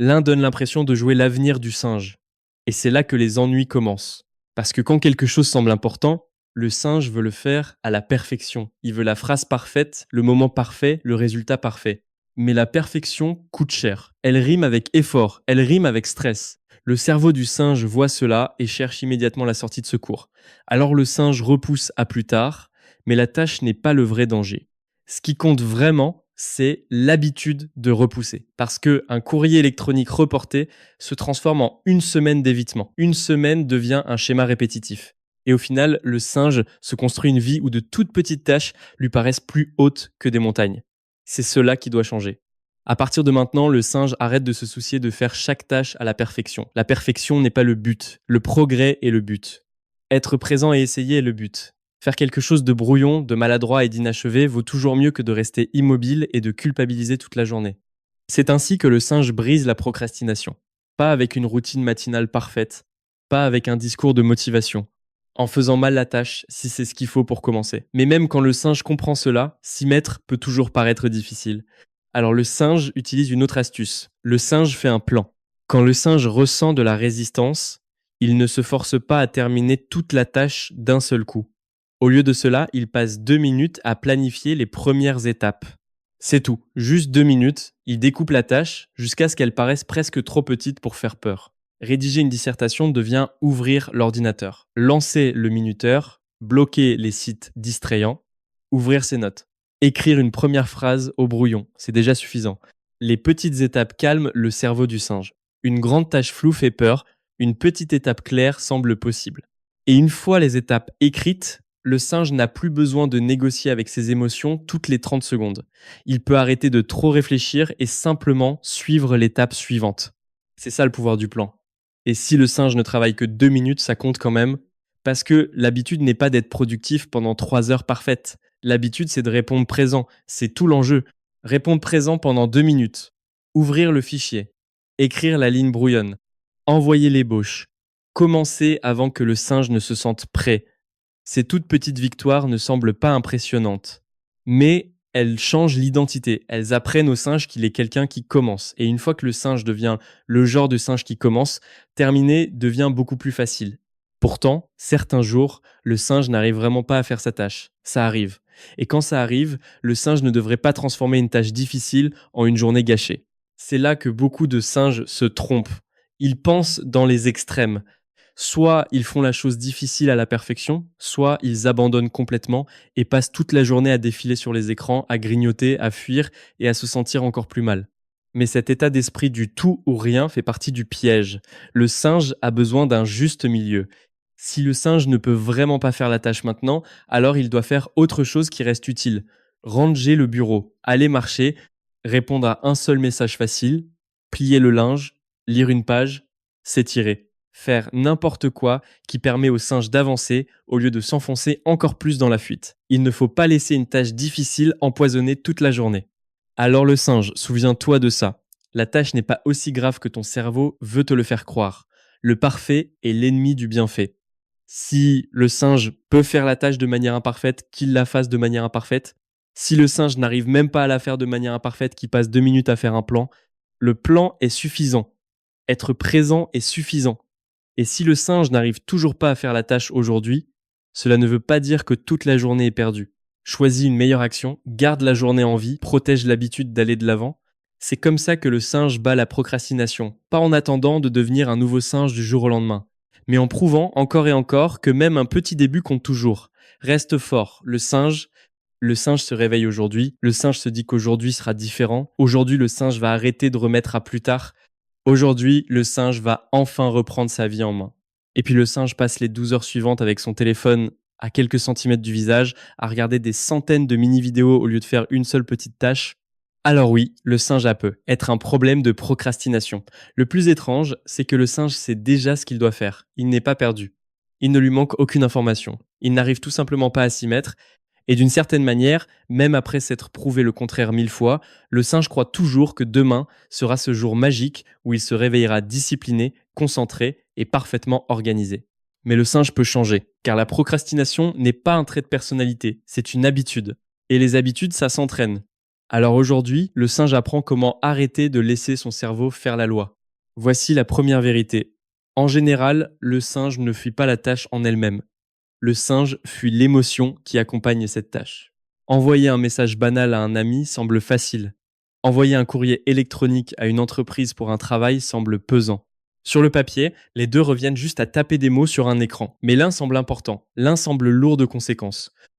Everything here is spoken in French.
L'un donne l'impression de jouer l'avenir du singe. Et c'est là que les ennuis commencent. Parce que quand quelque chose semble important, le singe veut le faire à la perfection. Il veut la phrase parfaite, le moment parfait, le résultat parfait. Mais la perfection coûte cher. Elle rime avec effort, elle rime avec stress. Le cerveau du singe voit cela et cherche immédiatement la sortie de secours. Alors le singe repousse à plus tard, mais la tâche n'est pas le vrai danger. Ce qui compte vraiment, c'est l'habitude de repousser. Parce qu'un courrier électronique reporté se transforme en une semaine d'évitement. Une semaine devient un schéma répétitif. Et au final, le singe se construit une vie où de toutes petites tâches lui paraissent plus hautes que des montagnes. C'est cela qui doit changer. À partir de maintenant, le singe arrête de se soucier de faire chaque tâche à la perfection. La perfection n'est pas le but, le progrès est le but. Être présent et essayer est le but. Faire quelque chose de brouillon, de maladroit et d'inachevé vaut toujours mieux que de rester immobile et de culpabiliser toute la journée. C'est ainsi que le singe brise la procrastination. Pas avec une routine matinale parfaite, pas avec un discours de motivation, en faisant mal la tâche si c'est ce qu'il faut pour commencer. Mais même quand le singe comprend cela, s'y mettre peut toujours paraître difficile. Alors le singe utilise une autre astuce. Le singe fait un plan. Quand le singe ressent de la résistance, il ne se force pas à terminer toute la tâche d'un seul coup. Au lieu de cela, il passe 2 minutes à planifier les premières étapes. C'est tout, juste 2 minutes, il découpe la tâche jusqu'à ce qu'elle paraisse presque trop petite pour faire peur. Rédiger une dissertation devient ouvrir l'ordinateur, lancer le minuteur, bloquer les sites distrayants, ouvrir ses notes. Écrire une première phrase au brouillon, c'est déjà suffisant. Les petites étapes calment le cerveau du singe. Une grande tâche floue fait peur, une petite étape claire semble possible. Et une fois les étapes écrites, le singe n'a plus besoin de négocier avec ses émotions toutes les 30 secondes. Il peut arrêter de trop réfléchir et simplement suivre l'étape suivante. C'est ça le pouvoir du plan. Et si le singe ne travaille que 2 minutes, ça compte quand même. Parce que l'habitude n'est pas d'être productif pendant 3 heures parfaites. L'habitude, c'est de répondre présent. C'est tout l'enjeu. Répondre présent pendant 2 minutes. Ouvrir le fichier. Écrire la ligne brouillonne. Envoyer l'ébauche. Commencer avant que le singe ne se sente prêt. Ces toutes petites victoires ne semblent pas impressionnantes. Mais elles changent l'identité. Elles apprennent au singe qu'il est quelqu'un qui commence. Et une fois que le singe devient le genre de singe qui commence, terminer devient beaucoup plus facile. Pourtant, certains jours, le singe n'arrive vraiment pas à faire sa tâche. Ça arrive. Et quand ça arrive, le singe ne devrait pas transformer une tâche difficile en une journée gâchée. C'est là que beaucoup de singes se trompent. Ils pensent dans les extrêmes. Soit ils font la chose difficile à la perfection, soit ils abandonnent complètement et passent toute la journée à défiler sur les écrans, à grignoter, à fuir et à se sentir encore plus mal. Mais cet état d'esprit du tout ou rien fait partie du piège. Le singe a besoin d'un juste milieu. Si le singe ne peut vraiment pas faire la tâche maintenant, alors il doit faire autre chose qui reste utile. Ranger le bureau, aller marcher, répondre à un seul message facile, plier le linge, lire une page, s'étirer. Faire n'importe quoi qui permet au singe d'avancer au lieu de s'enfoncer encore plus dans la fuite. Il ne faut pas laisser une tâche difficile empoisonner toute la journée. Alors le singe, souviens-toi de ça. La tâche n'est pas aussi grave que ton cerveau veut te le faire croire. Le parfait est l'ennemi du bienfait. Si le singe peut faire la tâche de manière imparfaite, qu'il la fasse de manière imparfaite. Si le singe n'arrive même pas à la faire de manière imparfaite, qu'il passe 2 minutes à faire un plan, le plan est suffisant. Être présent est suffisant. Et si le singe n'arrive toujours pas à faire la tâche aujourd'hui, cela ne veut pas dire que toute la journée est perdue. Choisis une meilleure action, garde la journée en vie, protège l'habitude d'aller de l'avant. C'est comme ça que le singe bat la procrastination, pas en attendant de devenir un nouveau singe du jour au lendemain, mais en prouvant encore et encore que même un petit début compte toujours. Reste fort, le singe se réveille aujourd'hui, le singe se dit qu'aujourd'hui sera différent, aujourd'hui le singe va arrêter de remettre à plus tard. Aujourd'hui, le singe va enfin reprendre sa vie en main. Et puis le singe passe les 12 heures suivantes avec son téléphone à quelques centimètres du visage, à regarder des centaines de mini-vidéos au lieu de faire une seule petite tâche. Alors oui, le singe a peut être un problème de procrastination. Le plus étrange, c'est que le singe sait déjà ce qu'il doit faire. Il n'est pas perdu. Il ne lui manque aucune information. Il n'arrive tout simplement pas à s'y mettre. Et d'une certaine manière, même après s'être prouvé le contraire 1000 fois, le singe croit toujours que demain sera ce jour magique où il se réveillera discipliné, concentré et parfaitement organisé. Mais le singe peut changer, car la procrastination n'est pas un trait de personnalité, c'est une habitude. Et les habitudes, ça s'entraîne. Alors aujourd'hui, le singe apprend comment arrêter de laisser son cerveau faire la loi. Voici la première vérité. En général, le singe ne fuit pas la tâche en elle-même. Le singe fuit l'émotion qui accompagne cette tâche. Envoyer un message banal à un ami semble facile. Envoyer un courrier électronique à une entreprise pour un travail semble pesant. Sur le papier, les deux reviennent juste à taper des mots sur un écran. Mais l'un semble important, l'un semble lourd de conséquences.